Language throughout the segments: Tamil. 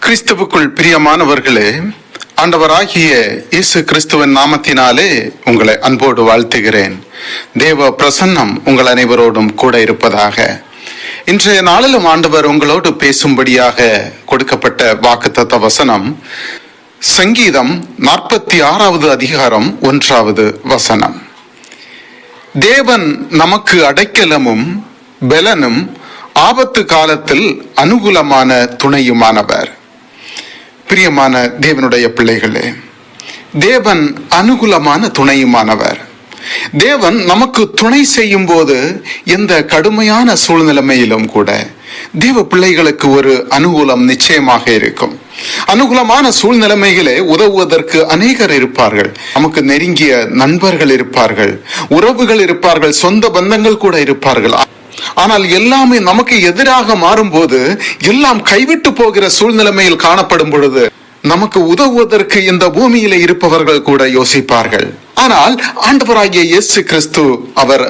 கிறிஸ்துவுக்குள் பிரியமானவர்களே, ஆண்டவராகிய இயேசு கிறிஸ்துவின் நாமத்தினாலே உங்களை அன்போடு வாழ்த்துகிறேன். தேவ பிரசன்னம் உங்கள் அனைவரோடும் கூட இருப்பதாக. இன்றைய நாளிலும் ஆண்டவர் உங்களோடு பேசும்படியாக கொடுக்கப்பட்ட வாக்குத்தத்த வசனம் சங்கீதம் 46வது அதிகாரம் 1வது வசனம். தேவன் நமக்கு அடைக்கலமும் பெலனும் ஆபத்து காலத்தில் அனுகூலமான துணையுமானவர். பிரியமான தேவனுடைய பிள்ளைகளே, தேவன் அனுகூலமான துணையுமானவர். தேவன் நமக்கு துணை செய்யும் போது எந்த கடுமையான சூழ்நிலைமையிலும் கூட தேவ பிள்ளைகளுக்கு ஒரு அனுகூலம் நிச்சயமாக இருக்கும். அனுகூலமான சூழ்நிலைமைகளே உதவுவதற்கு அநேகர் இருப்பார்கள். நமக்கு நெருங்கிய நண்பர்கள் இருப்பார்கள், உறவுகள் இருப்பார்கள், சொந்த பந்தங்கள் கூட இருப்பார்கள். ஆனால் எல்லாமே நமக்கு எதிராக மாறும்போது, எல்லாம் கைவிட்டு போகிற சூழ்நிலைமையில் காணப்படும் பொழுது நமக்கு உதவுவதற்கு இந்த பூமியில இருப்பவர்கள் கூட யோசிப்பார்கள். ஆனால் ஆண்டவராகிய இயேசு கிறிஸ்து அவர்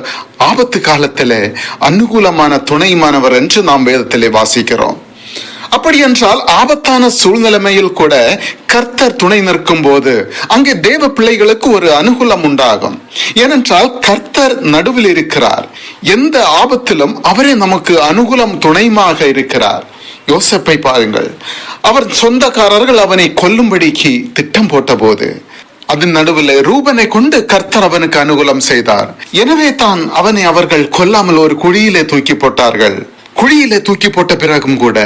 ஆபத்து காலத்திலே அனுகூலமான துணைமானவர் என்று நாம் வேதத்திலே வாசிக்கிறோம். அப்படி என்றால் ஆபத்தான சூழ்நிலைமையில் கூட கர்த்தர் துணை நிற்கும் போது அங்கே தேவ பிள்ளைகளுக்கு ஒரு அனுகூலம் உண்டாகும். ஏனென்றால் கர்த்தர் நடுவில் இருக்கிறார். எந்த ஆபத்திலும் அவரே நமக்கு அனுகூலம் துணைமாக இருக்கிறார். யோசேப்பை பாருங்கள், அவர் சொந்தக்காரர்கள் அவனை கொல்லும்படிக்கு திட்டம் போட்ட போது அதன் நடுவில் ரூபனை கொண்டு கர்த்தர் அவனுக்கு அனுகூலம் செய்தார். எனவே தான் அவனை அவர்கள் கொல்லாமல் ஒரு குழியிலே தூக்கி போட்டார்கள். குழியிலே தூக்கி போட்ட பிறகும் கூட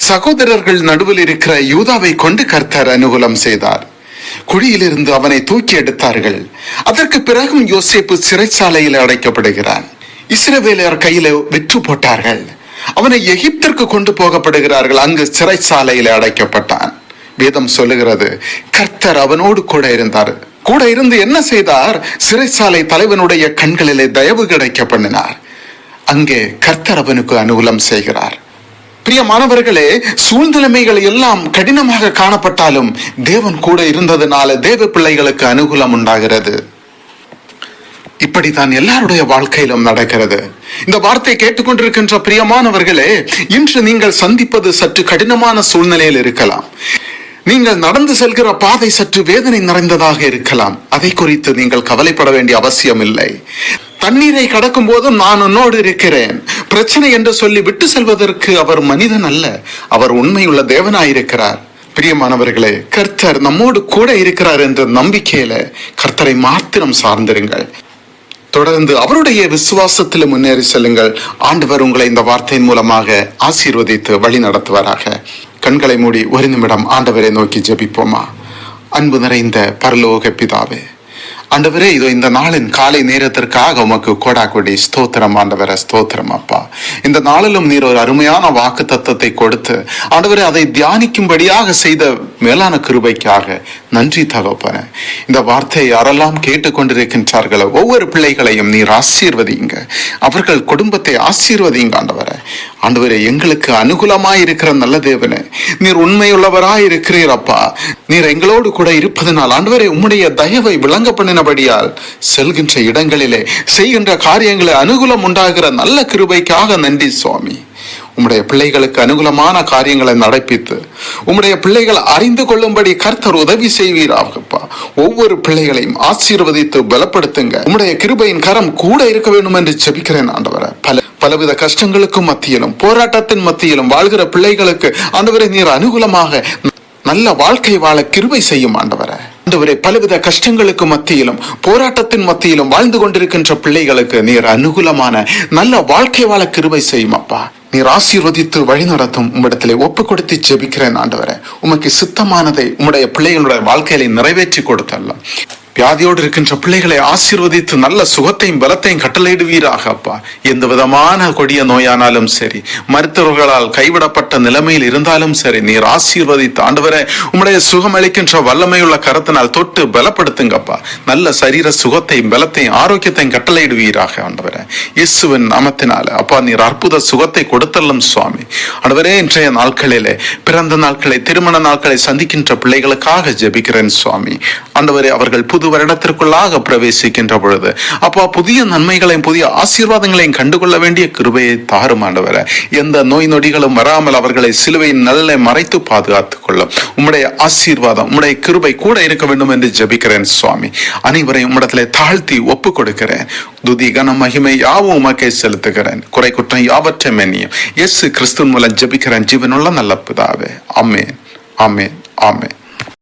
சகோதரர்கள் நடுவில் இருக்கிற யூதாவை கொண்டு கர்த்தர் அனுகூலம் செய்தார். குழியிலிருந்து அவனை தூக்கி எடுத்தார்கள். அதற்கு பிறகும் யோசேப்பு சிறைச்சாலையில் அடைக்கப்படுகிறான். இஸ்ரவேலர் கையில விற்று போட்டார்கள். அவனை எகிப்திற்கு கொண்டு போகப்படுகிறார்கள். அங்கு சிறைச்சாலையில் அடைக்கப்பட்டான். வேதம் சொல்லுகிறது, கர்த்தர் அவனோடு கூட இருந்தார். கூட இருந்து என்ன செய்தார்? சிறைச்சாலை தலைவனுடைய கண்களிலே தயவு கிடைக்க பண்ணினார். அங்கே கர்த்தர் அவனுக்கு அனுகூலம் செய்கிறார். பிரியமானவர்களே, சூழ்நிலைமைகள் எல்லாம் கடினமாக காணப்பட்டாலும் தேவன் கூட இருந்ததுனால தேவ பிள்ளைகளுக்கு அனுகூலம் உண்டாகிறது. இப்படித்தான் எல்லாருடைய வாழ்க்கையிலும் நடக்கிறது. இந்த வார்த்தை கேட்டுக்கொண்டிருக்கின்ற பிரியமானவர்களே, இன்று நீங்கள் சந்திப்பது சற்று கடினமான சூழ்நிலையில் இருக்கலாம். நீங்கள் நடந்து செல்கிற பாதை சற்று வேதனை நிறைந்ததாக இருக்கலாம். அதை குறித்து நீங்கள் கவலைப்பட வேண்டிய அவசியம் இல்லை. தண்ணீரை கடக்கும் போதும் நான் உன்னோடு இருக்கிறேன். பிரச்சனை என்று சொல்லி விட்டு செல்வதற்கு அவர் மனிதன் அல்ல, அவர் உண்மையுள்ள தேவனாயிருக்கிறார். பிரியமானவர்களே, கர்த்தர் நம்மோடு கூட இருக்கிறார் என்ற நம்பிக்கையில கர்த்தரை மாத்திரம் சார்ந்திருங்கள். தொடர்ந்து அவருடைய விசுவாசத்தில் முன்னேறி செல்லுங்கள். ஆண்டவர் உங்களை இந்த வார்த்தையின் மூலமாக ஆசீர்வதித்து வழி நடத்துவாராக. கண்களை மூடி ஒரு நிமிடம் ஆண்டவரை நோக்கி ஜெபிப்போமா? அன்பு நிறைந்த பரலோக பிதாவே, ஆண்டவரே, இதோ இந்த நாளின் காலை நேரத்திற்காக உமக்கு கோடாகோடி ஸ்தோத்திரம் ஆண்டவரே, ஸ்தோத்திரம் அப்பா. இந்த நாளிலும் நீர் ஒரு அருமையான வாக்கு தத்தத்தை கொடுத்து ஆண்டவரே அதை தியானிக்கும்படியாக செய்த மேலான கிருபைக்காக நன்றி தகப்பனே. இந்த வார்த்தையை யாரெல்லாம் கேட்டுக்கொண்டிருக்கின்றார்களோ ஒவ்வொரு பிள்ளைகளையும் நீர் ஆசீர்வதிங்க, அவர்கள் குடும்பத்தை ஆசீர்வதிங்க ஆண்டவரே. ஆண்டவரே, எங்களுக்கு அனுகூலமாய் இருக்கிற நல்ல தேவனே, நீர் உண்மையுள்ளவராய் இருக்கிறீர் அப்பா. நீர் எங்களோடு கூட இருப்பதனால் ஆண்டவரே உம்முடைய தயவை விளங்க பண்ணினபடியால் செல்கின்ற இடங்களிலே செய்கின்ற காரியங்களை அனுகூலம் உண்டாகிற நல்ல கிருபைக்காக நன்றி சுவாமி. உம்முடைய பிள்ளைகளுக்கு அனுகூலமான காரியங்களை நடப்பித்து உம்முடைய பிள்ளைகள் அறிந்து கொள்ளும்படி கர்த்தர் உதவி செய்வீராகப்பா. ஒவ்வொரு பிள்ளைகளையும் ஆசீர்வதித்து பலப்படுத்துங்க. உம்முடைய கிருபையின் கரம் கூட இருக்க வேண்டும் என்று ஜெபிக்கிறேன் ஆண்டவரே. பலவித கஷ்டங்களுக்கும் மத்தியிலும் போராட்டத்தின் மத்தியிலும் வாழ்கிற பிள்ளைகளுக்கு ஆண்டவரே நீர் அனுகூலமாக நல்ல வாழ்க்கை வாழ கிருபை செய்யும் ஆண்டவரே. ஆண்டவரே, பலவித கஷ்டங்களுக்கு மத்தியிலும் போராட்டத்தின் மத்தியிலும் வாழ்ந்து கொண்டிருக்கின்ற பிள்ளைகளுக்கு நீர் அனுகூலமான நல்ல வாழ்க்கை வாழ கிருபை செய்யும் அப்பா. நீர் ஆசீர்வதித்து வழி நடத்தும். உம்மிடத்திலே ஒப்பு கொடுத்து ஜெபிக்கிறேன் ஆண்டவரே. உமக்கு சித்தமானதை உம்முடைய பிள்ளைகளுடைய வாழ்க்கையில நிறைவேற்றி கொடுத்தல்லாம். வியாதியோடு இருக்கின்ற பிள்ளைகளை ஆசீர்வதித்து நல்ல சுகத்தையும் பலத்தையும் கட்டளையிடுவீராக அப்பா. எந்த விதமான கொடிய நோயானாலும் சரி, மருத்துவர்களால் கைவிடப்பட்ட நிலைமையில் இருந்தாலும் சரி, நீர் ஆசீர்வதித்து ஆண்டவரே உம்முடைய சுகம் அளிக்கின்ற வல்லமையுள்ள கரத்தினால் தொட்டு பலப்படுத்துங்கப்பா. நல்ல சரீர சுகத்தையும் பலத்தையும் ஆரோக்கியத்தையும் கட்டளையிடுவீராக ஆண்டவரே. இயேசுவின் நாமத்தினால அப்பா நீர் அற்புத சுகத்தை கொடுத்தல்லும் சுவாமி. ஆண்டவரே, இன்றைய நாட்களிலே பிறந்த நாட்களை திருமண நாட்களை சந்திக்கின்ற பிள்ளைகளுக்காக ஜெபிக்கிறேன் சுவாமி. ஆண்டவரே, அவர்கள் புது புது வருடத்திற்குள்ளாக பிரவேசிக்கின்ற பொழுது அப்பா புதிய நன்மைகளையும் புதிய ஆசீர்வாதங்களையும் கண்டுகொள்ள வேண்டிய கிருபையை தாரும் ஆண்டவரே. எந்த நோய் நொடிகளும் வராமல் அவர்களை சிலுவையின் நல்ல மறைத்து பாதுகாத்துக் கொள்ளும். உம்முடைய ஆசீர்வாதம் உம்முடைய கிருபை கூட இருக்க வேண்டும் என்று ஜெபிக்கிறேன் சுவாமி. அனைவரையும் உம்மிடத்திலே தாழ்த்தி ஒப்பு கொடுக்கிறேன். துதி கன மகிமை யாவும் உமக்கே செலுத்துகிறேன். குறை குற்றம் யாவற்றை மென்னியும் இயேசு கிறிஸ்துவின் மூலம் ஜெபிக்கிறேன் ஜீவனுள்ள நல்ல பிதாவே. ஆமென், ஆமென், ஆமென்.